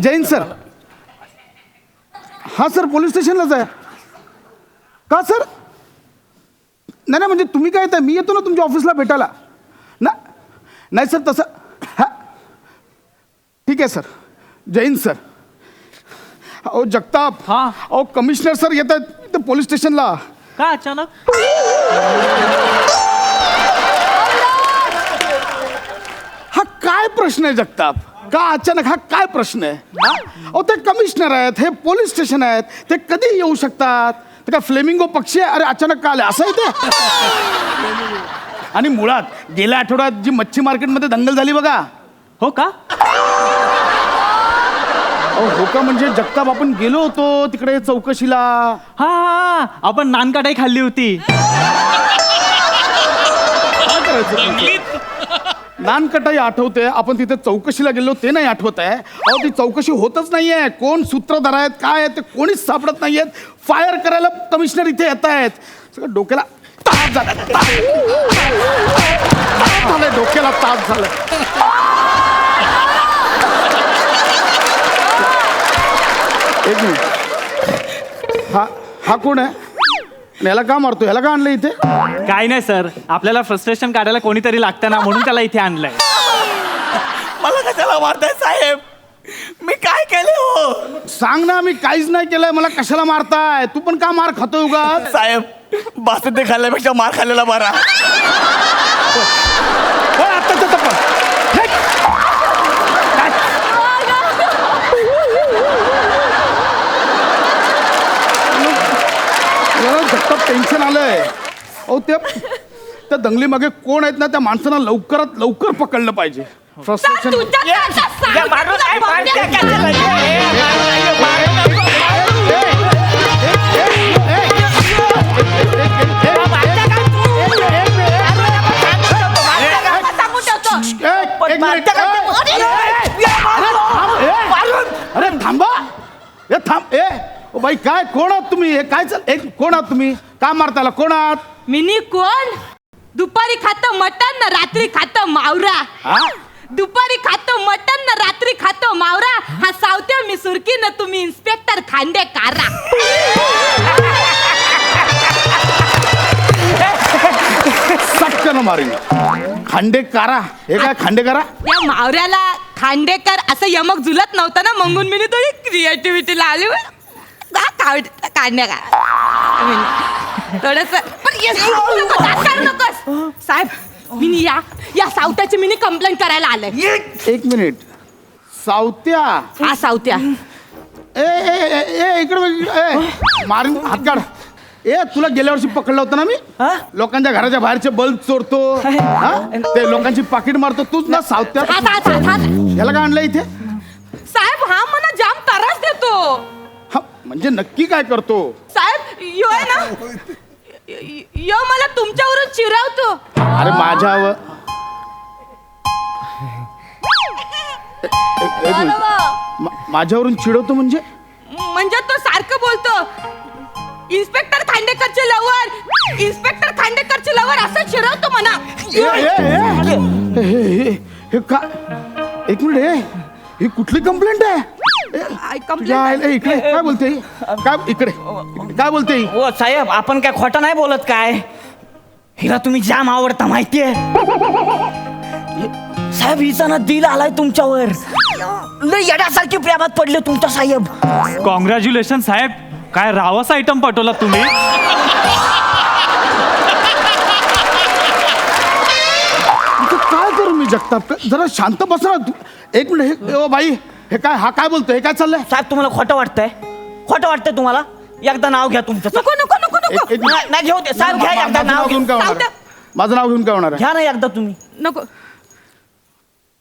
Jain sir. हां sir, police स्टेशनलाच आहे. का सर? नाही नाही, म्हणजे तुम्ही काय येताय, मी येतो ना तुमच्या ऑफिसला भेटायला ना. नाही सर तसं. हां ठीक आहे सर. जैन सर. अहो जगताप. हां. अहो कमिशनर सर येत आहेत ते पोलीस स्टेशनला. का अचानक? हा काय प्रश्न आहे जगताप? का अचानक हा काय प्रश्न आहे? अहो ते कमिशनर आहेत, हे पोलीस स्टेशन आहेत, ते कधी येऊ शकतात. ते काय फ्लेमिंगो पक्षी आहे? अरे अचानक का आले असं आहे ते. आणि मुळात गेल्या आठवड्यात जी मच्छी मार्केटमध्ये दंगल झाली बघा. हो का? अहो हो का म्हणजे जगताप आपण गेलो होतो तिकडे चौकशीला. हा हा, आपण नानकटाई खाल्ली होती. काय करायचं? नानकटाई आठवते, आपण तिथे चौकशीला गेलो ते नाही आठवत आहे. अहो ती चौकशी होतच नाहीये. कोण सूत्रधार आहेत काय आहे ते कोणीच सापडत नाहीयेत. फायर करायला कमिशनर इथे येत आहेत. सगळं डोक्याला ताप झाला. झालंय डोक्याला ताप झालाय. एक मिनिट. हा कोण आहे? याला का मारतो? याला का आणलं इथे? काय नाही सर, आपल्याला फ्रस्ट्रेशन काढायला कोणीतरी लागतं ना, म्हणून त्याला इथे आणलंय. मला कशाला मारताय साहेब? मी काय केले हो? सांग ना. मी काहीच नाही केलंय, मला कशाला मारताय? तू पण का मार खातोय उगाच? साहेब बासुंदी खाल्ल्यापेक्षा मार खाल्लेला बरा. आत्ताच टेन्शन आलंय. अहो त्या दंगली मागे कोण आहेत ना, त्या माणसांना लवकरात लवकर पकडलं पाहिजे. फ्रस्ट्रेशन. अरे थांबा. हे थांब. ओ बाई काय कोण आहात तुम्ही? हे काय कोण आहात तुम्ही? का मारताला? कोण आहात? मिनी कोण? दुपारी खातं मटण ना रात्री खातं मावरा. दुपारी खातं मटण ना रात्री खातं मावरा. हा सावत्या मी सुरकी ना, तुम्ही इन्स्पेक्टर खांडेकारा. सटकन मारी. खांडेकारा? हे काय खांडेकारा? या मावऱ्याला खांडेकर असं यमक झुलत नव्हतं ना, म्हणून मी थोडी क्रिएटिव्हिटी लावली. काढण्या थोडस नकोस साहेब. मिनी या सावत्याची मिनी कंप्लेंट करायला आलंय. एक मिनिट. सावत्या? हा सावत्या. ए इकडे मारून हात काढ. तुला गेल्या वर्षी पकडलं होतं ना मी. लोकांच्या घराच्या बाहेरचे बल्ब चोरतो, ते लोकांची पाकिट मारतो. तूच ना सावत्या? याला काय आणलं इथे? साहेब हा मला जाम त्रास देतो. म्हणजे नक्की काय करतो? साहेब यो आहे ना, यो मला तुमच्यावरून चिरवतो. अरे माझ्यावर माझ्यावरून चिडवतो म्हणजे? म्हणजे तो सारखं बोलतो इन्स्पेक्टर खांडेकरचे लवर, इन्स्पेक्टर खांडेकरचे लवर असं चिरवतो म्हणा. हे काय? एक मिनिट. ही कुठली कंप्लेंट आहे? इकडे काय बोलते? काय इकडे काय बोलते? ओ साहेब आपण काय खोटं नाही बोलत काय? हिला तुम्ही जाम आवडता माहितीये साहेब. हिचा ना दिल आलाय तुमच्यावर. लय येड्यासारखी प्रेमात पडले तुमच्या साहेब. कॉंग्रॅच्युलेशन साहेब. काय रावस आयटम पाठवला तुम्ही. काय करू मी जगताप? जरा शांत बस ना. एक मिनिट. हे बाई हे काय? हा काय बोलतोय? हे काय चाललंय? साहेब तुम्हाला खोटं वाटतंय? खोटं वाटतंय तुम्हाला? एकदा नाव घ्या तुमचं. नको नको नको नको नाही घेऊ दे साहेब. घ्या एकदा नाव घेऊन काय होणार? माझं नाव घेऊन काय होणार? घ्या ना एकदा तुम्ही. नको.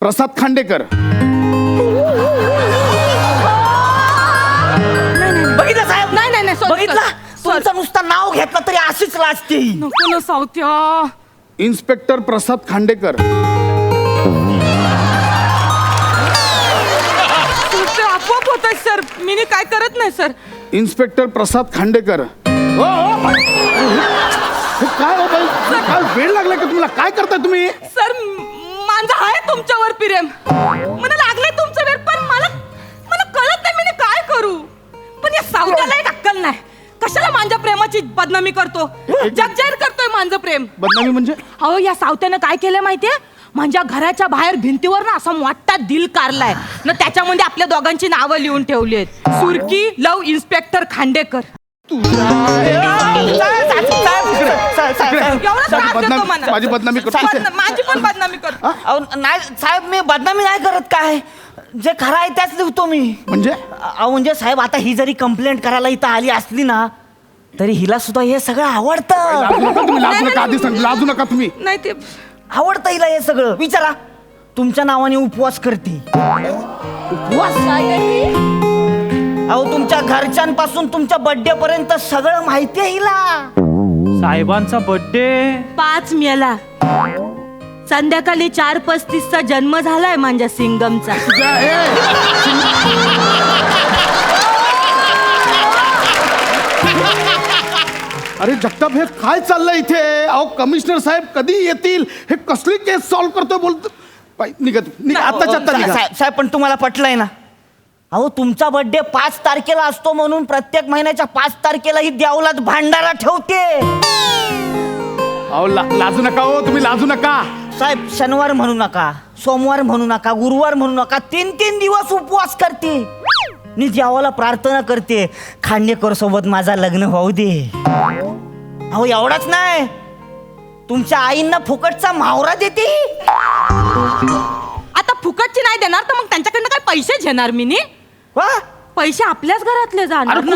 प्रसाद खांडेकर. बघितलं साहेब? नाही नाही नाही बघितलं? तुमचं नुसतं नाव घेतलं तरी अशीच लाजते. नको ना सावत्या. इन्स्पेक्टर प्रसाद खांडेकर. आपोआप होत सर. मी काय करत नाही सर. इन्स्पेक्टर प्रसाद खांडेकर. काय हो बाई? काय वेळ लागला का तुम्हाला? काय करताय तुम्ही? सर माझं आहे तुमच्यावर प्रेम. मला लागलंय तुमचं वेळ, पण मला बदनामी करतो जगजाहीर करतोय माझं प्रेम. बदनामी म्हणजे अहो या सावत्यानं काय केलंय माहितीये, माझ्या घराच्या बाहेर भिंतीवर ना असा मोठा दिल काढलाय ना, त्याच्यामध्ये आपल्या दोघांची नावं लिहून ठेवली आहेत. सुरकी लव इन्स्पेक्टर खांडेकर. एवढा त्रास देतो मला. माझी बदनामी करतो. माझी पण बदनामी करतो. नाही साहेब, मी बदनामी नाही करत. काय जे खरं आहे त्याच लिहितो मी. म्हणजे म्हणजे साहेब, आता ही जरी कंप्लेंट करायला इथं आली असली ना, तरी हिला सुद्धा हे सगळं आवडतं. लाजू नका तुम्ही, लाजू नका. आधी सांग, लाजू नका तुम्ही. नाही ते आवडतं हिला हे सगळं. विचारा, तुमच्या नावाने उपवास करते. उपवास? अहो, तुमच्या घरच्यांपासून तुमच्या बर्थडे पर्यंत सगळं माहिती आहे हिला. साहेबांचा बर्थडे 5 मेला संध्याकाळी 4:35चा जन्म झालाय माझ्या सिंगमचा. अरे जगताप, हे काय चाललंय इथे? अहो कमिशनर साहेब कधी येतील? हे कसली केस सॉल्व्ह करतोय बोलतो. निघत आत्ताच्या आत्ता निघा. साहेब, पण तुम्हाला पटलंय ना? अहो, तुमचा बर्थडे 5 तारखेला असतो म्हणून प्रत्येक महिन्याच्या 5 तारखेला ही देवलात भांडारा ठेवते. अहो लाजू नका हो तुम्ही, लाजू नका. साहेब, शनिवार म्हणू नका, सोमवार म्हणू नका, गुरुवार म्हणू नका, 3 दिवस उपवास करते. मी देवाला प्रार्थना करते, खांडेकर सोबत माझा लग्न होऊ दे. अहो, एवढाच नाही, तुमच्या आईंना फुकटचा मावरा देते. आता फुकटची नाही देणार तर मग त्यांच्याकडनं काय पैसे घेणार मी नी? वा, पैसे आपल्याच घरातले जाणार अरे ना.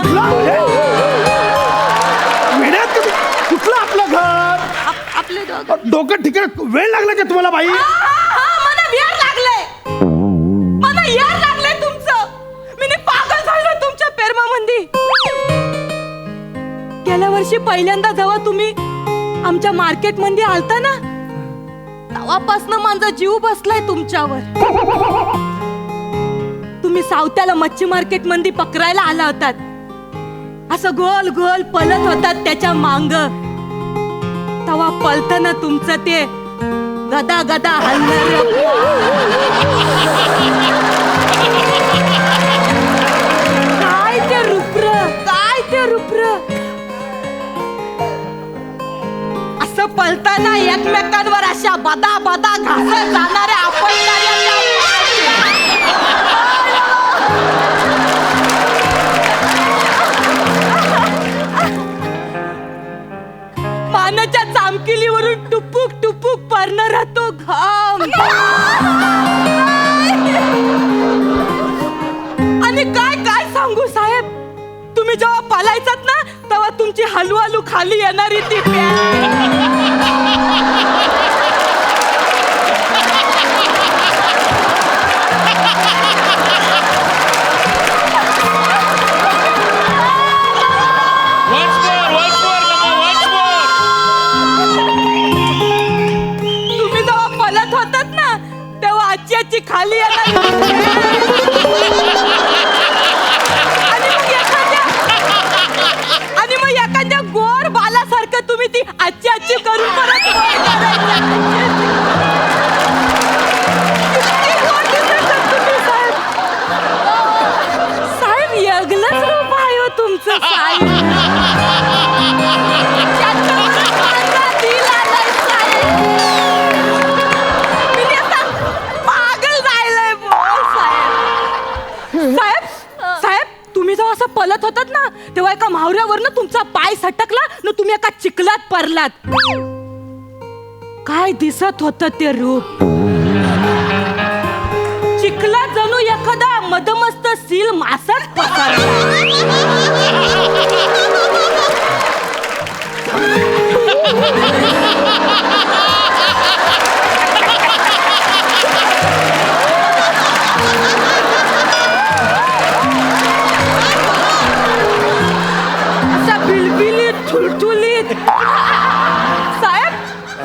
कुठलं आपलं घर? आपले दोघं. डोकं ठिकाण वेळ लागला का तुम्हाला बाई? मला वेळ लागले, मला यार लागले तुमचं. मी पागल झालोय तुमच्या पेरमामंदी. गेल्या वर्षी पहिल्यांदा जेव्हा तुम्ही आमच्या मार्केट मध्ये आलता ना, तेव्हापासनं माझा जीव बसलाय तुमच्यावर. तुम्ही सावत्याला मच्छी मार्केट मध्ये पकडायला आला होतात, असं गोल गोल पलत होतात त्याच्या मांग. तेव्हा पलताना तुमचं ते गदा गदा हलणार, काय ते रुप्र, काय ते रुप्र. असं पलताना एकमेकांवर अशा बदा बदा घासत जाणाऱ्या आपण मानाच्या चामकिलीवरून टुपुक टुपुक पडणारा तो घाम. आणि काय काय सांगू साहेब, तुम्ही जेव्हा पलायचात ना तेव्हा तुमची हलू खाली येणारी ती तुम्ही जेव्हा पलत होतात ना तेव्हा आजी खाली येणारी आणि मग एखाद्या गोर बालासारखं तुम्ही ती आजी करून परत साहेब, वेगळंच रूप आहे हो तुमचं साहेब. पागल जायलंय साहेब. साहेब, तुम्ही जेव्हा असं पलत होतात ना तेव्हा एका मावऱ्यावरनं तुमचा पाय सटकला ना, तुम्ही एका चिखलात पडलात. काय दिसत होतं ते रूप. चिखलात जणू एखादा मदमस्त सील मासाच पसरला. असा बिलबिलीत ठुलठुलीत. साहेब,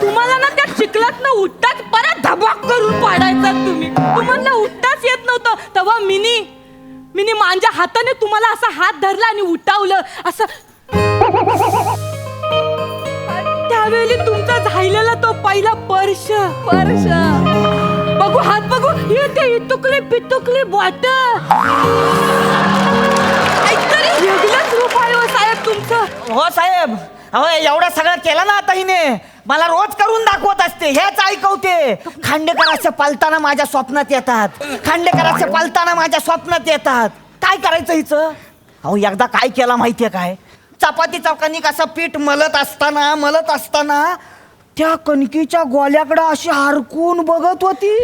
तुम्हाला ना त्या चिखलात न उठताच परत धबाक करून पाडायचा तुम्ही. तुम्हाला उठताच येत नव्हतं तेव्हा मिनी माझ्या हाताने तुम्हाला असा हात धरला आणि उठावलं असं. त्यावेळी तुमचा झालेला तो पहिला स्पर्श बघू, हात बघू, हे ते इतुकली पितुकली बॉटल. वेगळंच रूप आहे हो साहेब तुमचं. हो साहेब, अहो एवढा सगळं केलं ना आता हिने, मला रोज करून दाखवत असते, हेच ऐकवते. खांडेकर असे पालताना माझ्या स्वप्नात येतात, खांडेकर असे पालताना माझ्या स्वप्नात येतात. काय करायचं हिचं? अहो एकदा काय केला माहितीये काय, चपातीचा कणिक असं पीठ मलत असताना त्या कणकीच्या गोल्याकडे अशी हरकून बघत होती.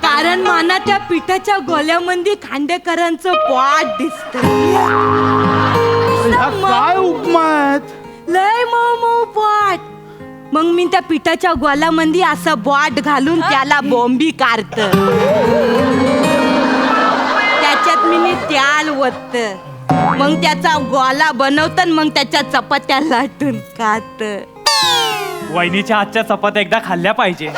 कारण माना त्या पिठाच्या गोल्यामध्ये खांडेकरांचं पोट दिसत. हा काय उपमा आहेत? लय मऊ मऊ पोट. मग मी त्या पिठाच्या गोल्यामध्ये असं बॉट घालून त्याला बॉम्बी काढत, त्याच्यात मी त्याल वत, मग त्याचा गोला बनवत, मग त्याच्या चपात्या लाटून खात. वहिनीच्या हातच्या चपात्या एकदा खाल्ल्या पाहिजे.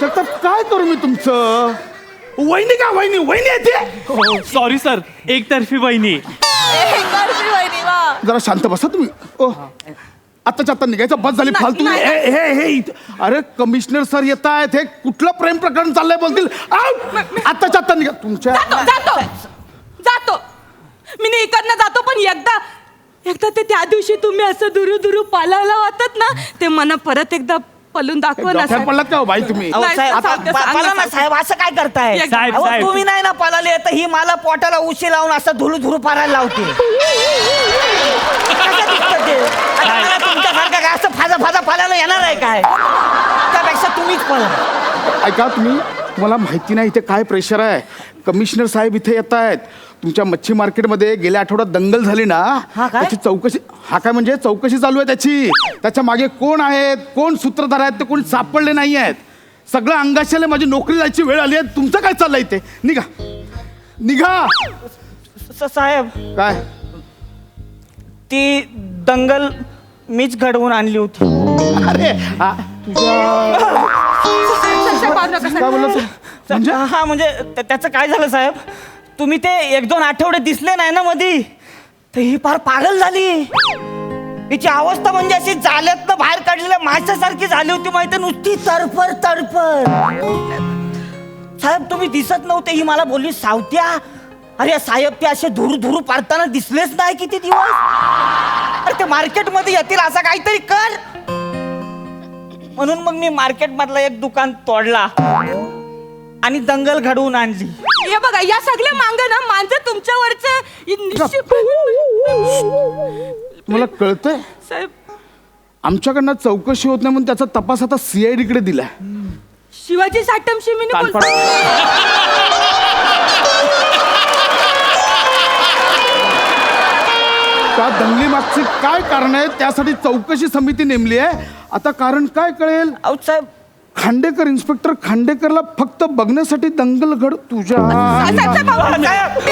जगताप काय करू मी तुमचं? वहिनी का वहिनी वहिनी येते. सॉरी सर, एकतर्फी वहिनी. जरा शांत बसा तुम्ही. ओ, आत्ताच्या आता निघायचं, बस झाली फालतू. नाही, हे हे हे इथं- अरे कमिशनर सर येत आहेत, हे कुठलं प्रेम प्रकरण चाललंय बोलतील. आत्ताच्या आता निघा तुमच्या. जातो जातो मी इकडनं जातो, पण एकदा ते त्या दिवशी तुम्ही असं दुरू पालायला होतात ना, ते मला परत एकदा पलून दाखवा ना. डोक्यात पडलात का हो बाई तुम्ही? अहो, नाही, साहेब, सांगते, पा- सांगते, पळा ना सांगते. साहेब, असं काय करताय? साहेब, अहो, साहेब. तुम्ही नाही ना पळाले तर ही मला पोटाला उशी लावून असं धुरू पारायला लावते. कसं दिसतं ते? आता मला तुमच्यासारखं काय असं फाजा पालायला येणार आहे काय? त्यापेक्षा तुम्हीच पळा. ऐका तुम्हाला माहिती नाही इथे काय प्रेशर आहे. कमिशनर साहेब इथे येत आहेत. तुमच्या मच्छी मार्केटमध्ये गेल्या आठवड्यात दंगल झाली ना, हा काय? त्याची चौकशी. हा काय म्हणजे चौकशी चालू आहे त्याची. त्याच्या मागे कोण आहेत, कोण सूत्रधार आहेत ते कोणी सापडले नाही आहेत. सगळं अंगाशाले माझी नोकरी जायची वेळ आली आहे. तुमचं काय चाललंय इथे? निघा निघा. साहेब, काय ती दंगल मीच घडवून आणली होती. अरे काय बोलला तू? म्हणजे हा म्हणजे त्याचं काय झालं साहेब, तुम्ही ते 1-2 आठवडे दिसले नाही ना मधी, तर ही फार पागल झाली. हिची अवस्था म्हणजे अशी जाल्यातनं बाहेर काढलेल्या माशासारखी झाली होती, माहिती नुसती तडफड. साहेब तुम्ही दिसत नव्हते, ही मला बोलली सावत्या. अरे साहेब ते असे धुरू पाडताना दिसलेच नाही किती दिवस. अरे ते मार्केटमध्ये येतील असं काहीतरी कर. म्हणून मग मी मार्केट मधला एक दुकान तोडला आणि दंगल घडवून आणली. हे बघा, या सगळ्या मांग ना माझं तुमच्यावरचं तुम्हाला कळतंय साहेब, आमच्याकडनं चौकशी होत नाही म्हणून त्याचा तपास आता CID कडे दिलाय. शिवाजी साटमशी मी कानफड. त्या दंगली मागचे काय कारण आहे त्यासाठी चौकशी समिती नेमली आहे. आता कारण काय कळेल. अहो साहेब, खांडेकर, इन्स्पेक्टर खांडेकरला फक्त बघण्यासाठी दंगल घड तुझ्या. साहेब,